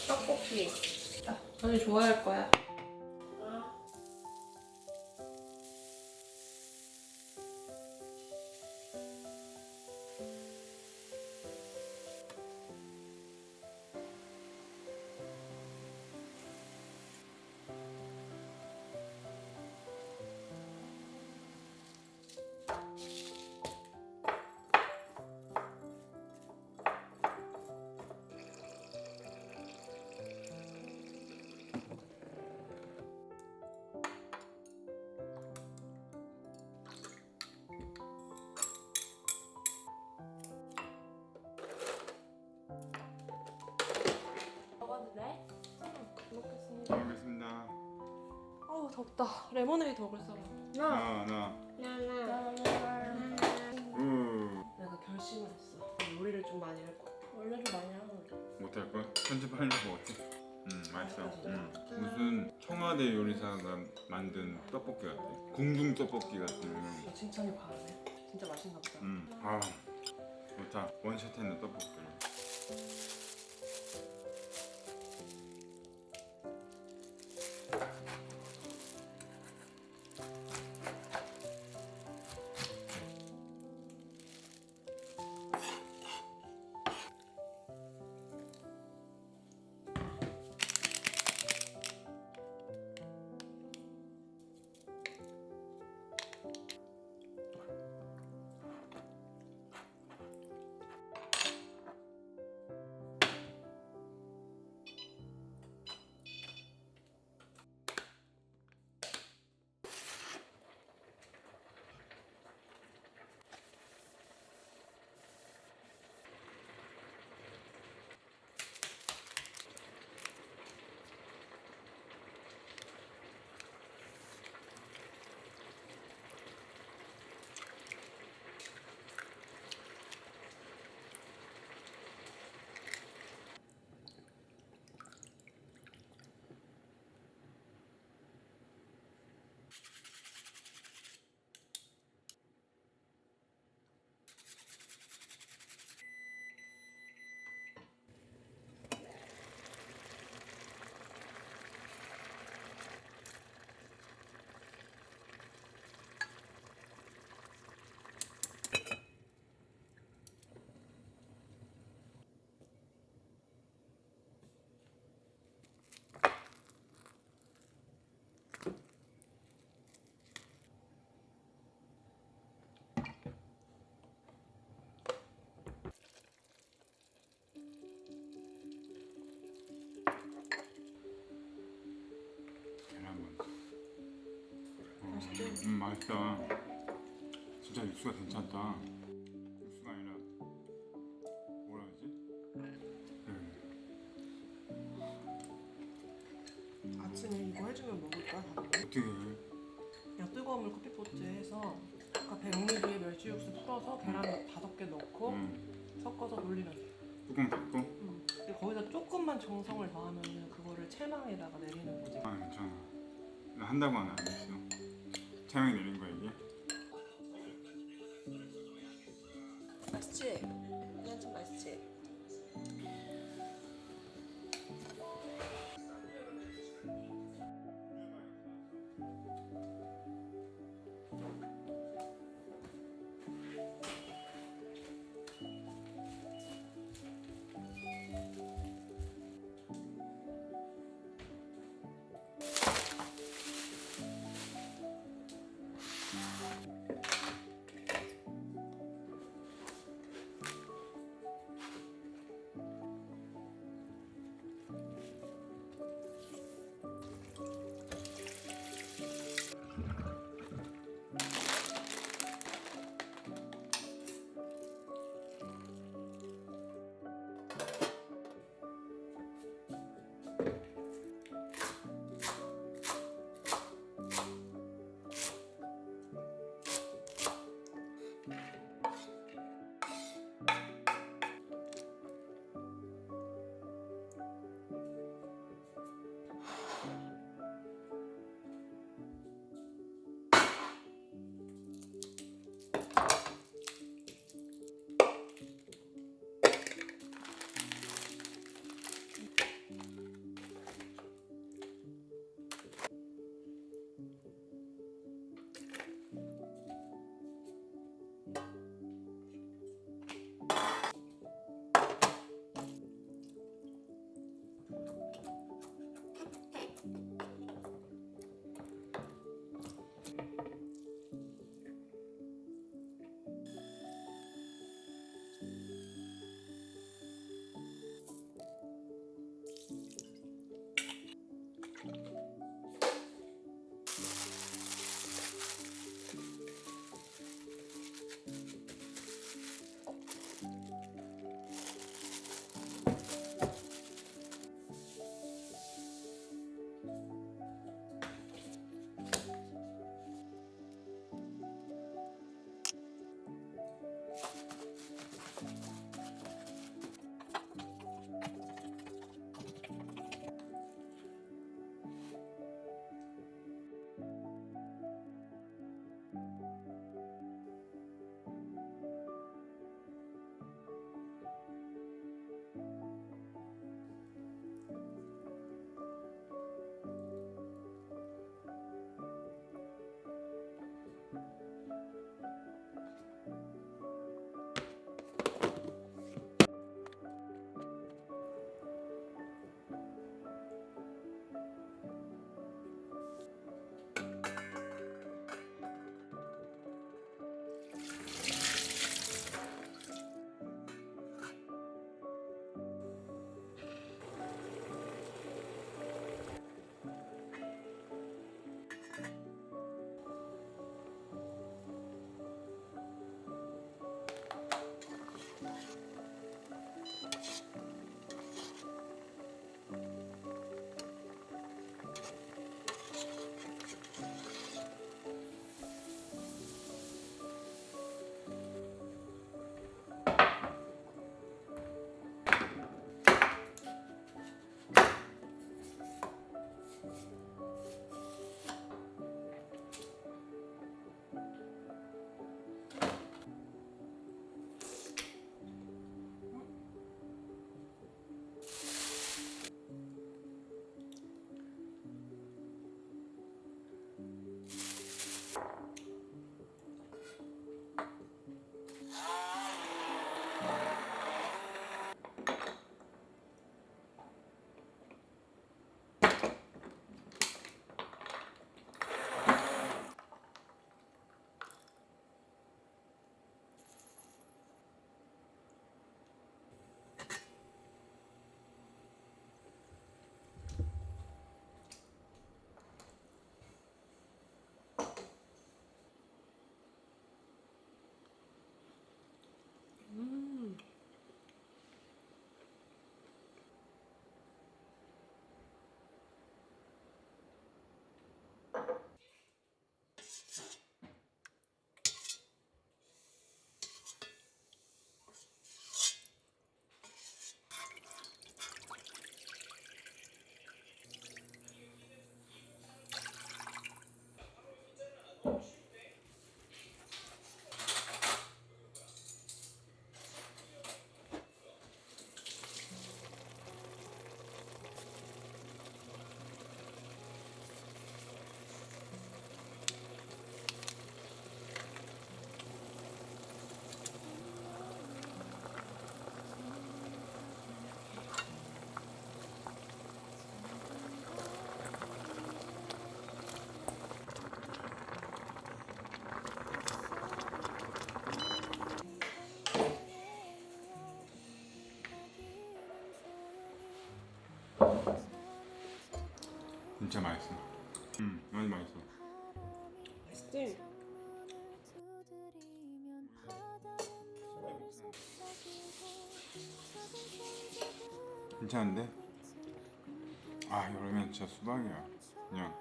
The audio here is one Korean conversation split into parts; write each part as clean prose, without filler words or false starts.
떡볶이. 언니 좋아할 거야. 먹어도 돼? 먹겠습니다. 먹겠습니다. 아우 덥다. 레모네이드 먹을 사람. 나. 내가 결심을 했어. 요리를 좀 많이 할 거야. 원래도 많이 하는데. 못할 걸? 편집하려고 어때? 맛있어. 무슨 청와대 요리사가 만든 떡볶이 같아. 궁중 떡볶이 같은. 칭찬이 과하네. 진짜 맛있나 보다. 아 좋다. 원샷 했는 떡볶이를. 맛있다. 진짜 육수가 괜찮다. 육수가 아니라 뭐라 그러지? 아침에 이거 해주면 먹을 거야 다들? 어떻게 해? 그냥 뜨거운 물 커피포트에 해서 아까 100ml에 멸치 육수 풀어서 계란 5개 넣고 섞어서 돌리면 돼. 뚜껑 닫고? 근데 거기다 조금만 정성을 더하면 그거를 체망에다가 내리는 거지. 아 괜찮아. 나 한다고 안 했어. 체형이 내린 거야 이게? 맛있지? 그냥 좀 맛있지? 진짜 맛있어. 많이 맛있어. 맛있지? 괜찮은데? 아 여름엔 진짜 수박이야. 그냥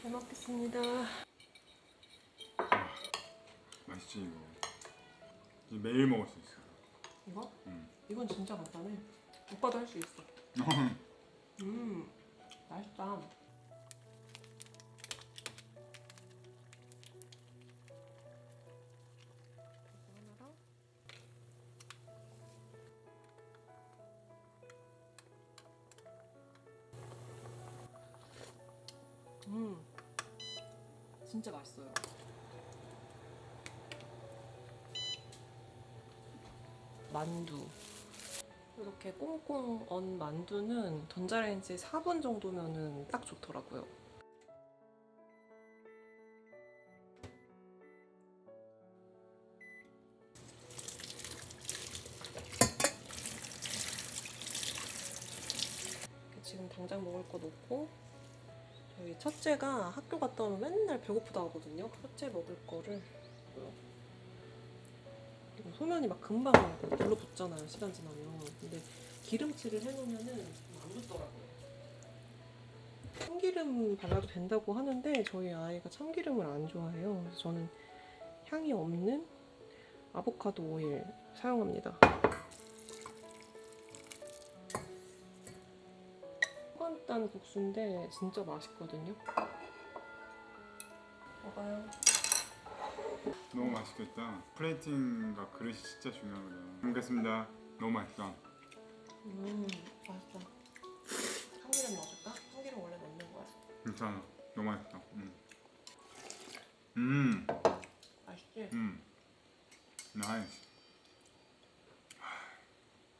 잘 먹겠습니다. 맛있지 이거. 이제 매일 먹을 수 있어. 이거? 음. 이건 진짜 간단해. 오빠도 할 수 있어. 맛있다. 진짜 맛있어요. 만두. 이렇게 꽁꽁 언 만두는 전자레인지 4분 정도면은 딱 좋더라고요. 지금 당장 먹을 거 넣고, 저희 첫째가 학교 갔다 오면 맨날 배고프다 하거든요. 첫째 먹을 거를. 소면이 막 금방 눌러붙잖아요, 시간 지나면. 근데 기름칠을 해놓으면은 안 붙더라고요. 참기름 발라도 된다고 하는데 저희 아이가 참기름을 안 좋아해요. 그래서 저는 향이 없는 아보카도 오일 사용합니다. 초간단 국수인데 진짜 맛있거든요. 먹어요. 너무 맛있겠다. 플레이팅과 그릇이 진짜 중요하거든. 잘 먹겠습니다. 너무 맛있어. 맛있다. 참기름 넣어줄까? 참기름 원래 넣는 거야. 괜찮아. 너무 맛있어. 맛있지? 나이스.